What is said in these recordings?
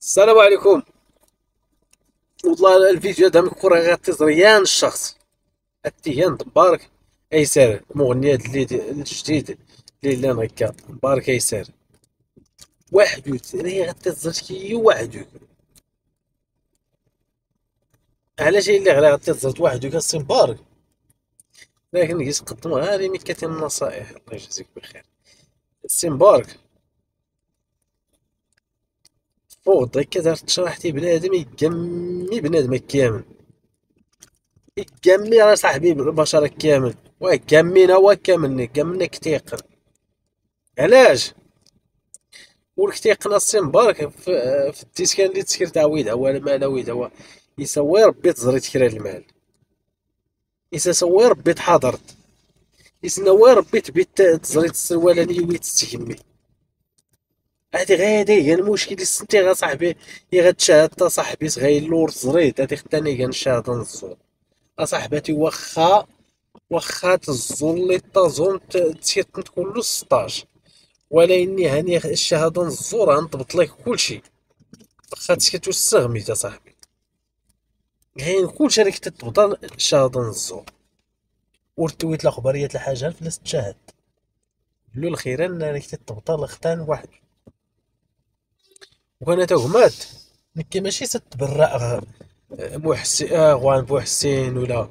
السلام عليكم. والله الفيديو هذا مكورة غير تزريان الشخص التيان مبارك ايسر مغني هاد الجديد اللي لان هكا مبارك ايسر وحدو راه غتزرج كي وحدو. علاش اللي غير غتزرج وحدو كاسي مبارك؟ لكن نقيس نقدم غير ميت كثير من النصائح. الله يجزيك بخير سي مبارك. فوق هكا دارت شرحتي بنادم يقمي بنادم كامل، يقمي راه صاحبي البشر كامل ويقمينا هو كامل قمنا كتيقن. علاش؟ ولكتي يقنا السي مبارك في التيسكان اللي تسكر تعويد هو المال ويد هو يسوي ربي تزريت كرا المال، يسوي ربي تحاضرت، يسنوي ربي تبيت تزريت السوالاني ويت تستكمي. هادي غادي هي المشكل السنتي غا صاحبي يا غتشاهد تا صاحبي صغير لور تزريت هادي خداني كنشاهد نزور اصاحباتي واخا تزور لي طازون تسير تكون له 16 ولا اني هاني الشهاده نزور غنضبط لك كلشي واخا تسكت وستغميت اصاحبي كاين كلشي راك تتبطل الشهاده نزور ورتويت الاخباريات الحاجه فلاس تشاهد لو الخيران راك تتبطل ختان واحد وكان تهمات مكي ماشي ستبرأ بوحسين غوان بوحسين ولا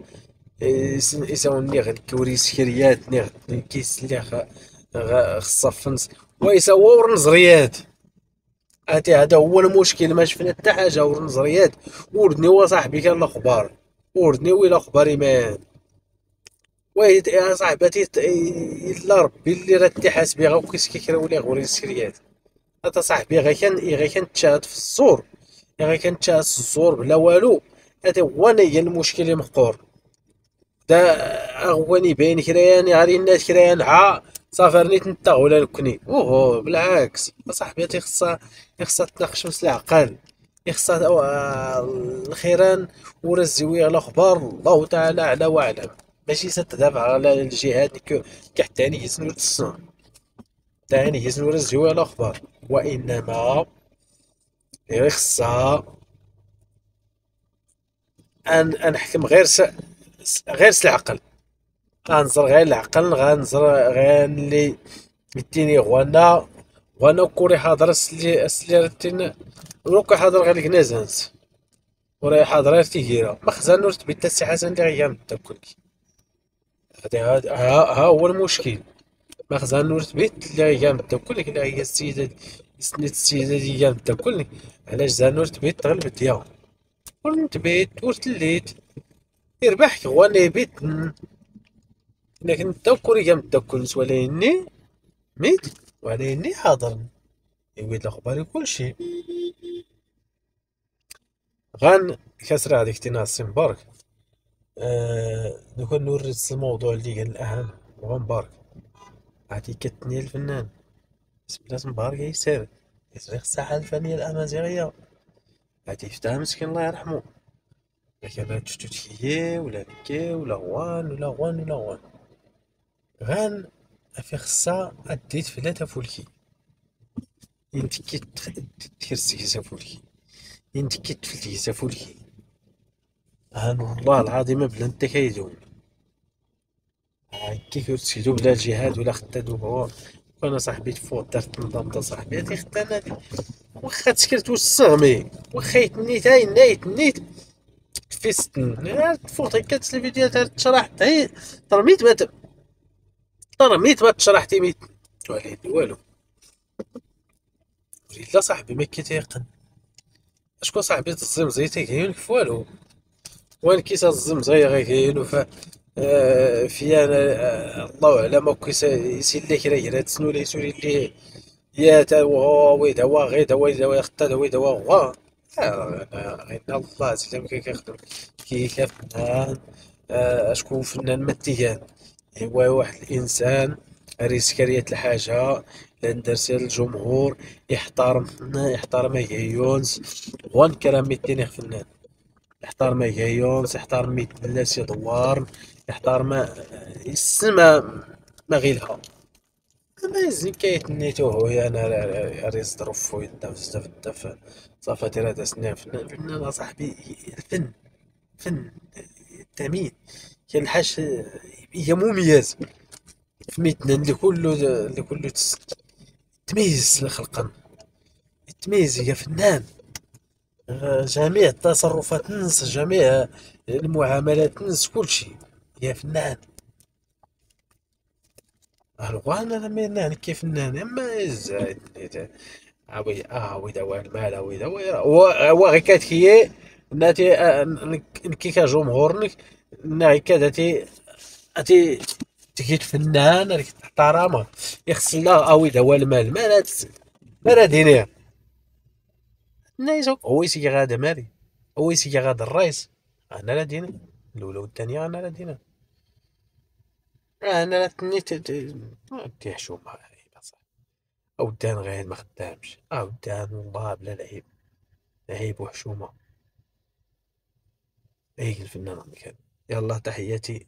يساون نيغ الكوريس كريات نيغ كيس اللي خصها فنس ويساور نظريات. هذا هو المشكل ما شفنا حتى حاجه ور نظريات وردني هو صاحبي كان الاخبار وردني ويلا اخباري مان ويد يا صاحبتي الا ربي اللي راه تحاسبي غا كيس كيكرا ولا غوري السريات. هذا صاحبي غير كان تشاهد في الزور غير كان تشاهد في الزور بلا والو. هذا هو هي المشكل المقور دا اغواني باين كرياني عاري الناس كريان عا صافرني تنتا ولا نكني اوه بالعكس صاحبي خصها تناقش مس العقل خصها الخيران ورا الزوية الاخبار الله تعالى اعلى واعلم ماشي ستدافع على الجهاد كحتاني يسنو التصن تاني يسنو الزوية الاخبار وانما خصها ان نحكم غير العقل. غنزر غير العقل غنزر غير اللي يديني غوانا كوري حاضر السلي رتين وروكو حاضر غير الكنازانس وراي حاضر غير تيهيرا مخزن نور تبيت السي حسن اللي غيام تاكلك. هادي ها هو المشكل مخزن نور تبيت اللي غيام تاكلك اللي هي السيدة سنيت السيدة اللي غيام تاكلني علاش زانور تبيت تغلب ديا ورنتبيت ورتليت يربحك غوانا بيت لكن تاكل جام تاكل ولا اني ميت ولا اني حاضر يويد الاخبار كل شيء غان كسر هذيك تناس مبارك. نكون نورس الموضوع اللي كان الاهم هو مبارك عادي كتني الفنان بسم الله مبارك يسير يسرق الساحة الفنية الأمازيغية عادي يفتح مسكين الله يرحمه لكن لا تشتتكيه ولا بكي ولا غوان ولا غوان ولا غوان غان في خصها أديت ثلاثة فولكي ينتكي تكرسي سافولكي ينتكي تفلتي سافولكي هان والله العظيم بلا انت كيدوم كيف تسيدو بلا الجهاد ولا خدادو هو وانا صاحبي تفوت درت نظام تا صاحبي هادي خدانا هادي واخا تسكرت والصغمي واخا يتنيت هاي نايت فيستن تفوت هكا الفيديو تاع تشرح هي ترميت ما تشرحتي ميت والو لا صاحبي ما كيتيقن اشكون صاحبي تصيم زيتي كاين في والو وين كيس الزمزية غير كاينو في انا الله اعلم كيس يسير لك راه تسنو لي سوري اللي يا تا ويد هو غير هو يختار ويد هو غير الله زعما كيخدم كي كفنان. شكون فنان متيان هو واحد الانسان ريسكريات الحاجه لان درسها الجمهور يحترم يونس وان كلام ميتيني فنان يحترم يونس يحترم الناس يدوار يحترم يسمى ما غيرها ما يزني كيتنيتو هويا انا ريز ظروف ويدا بزاف بزاف صافا دير هذا سنان فنان فنان اصاحبي. الفن فن ثمين كاين الحاج هي مميز فميتنا اللي كله تميز خلقا تميز هي فنان. جميع التصرفات ننسى جميع المعاملات ننسى كل شيء هي فنان. الغوانا لما يعني كيف فنان اما ازاي عوي دوا المال عوي دوا وغي كاتكي ناتي نكي كجمهور نايكا اتي تكيت فنان راك تحترمه يخص الله اوي دوا المال ما لا دينير نايزو هو يسقي غادا مالي هو يسقي غادا الرئيس انا لا دينا الاولى والثانيه انا لا دينا انا لا تنيت تحشومه أودان غير ما خدامش أودان والله بلا لعيب لعيب وحشومة هيك الفنان كان. يلا تحياتي.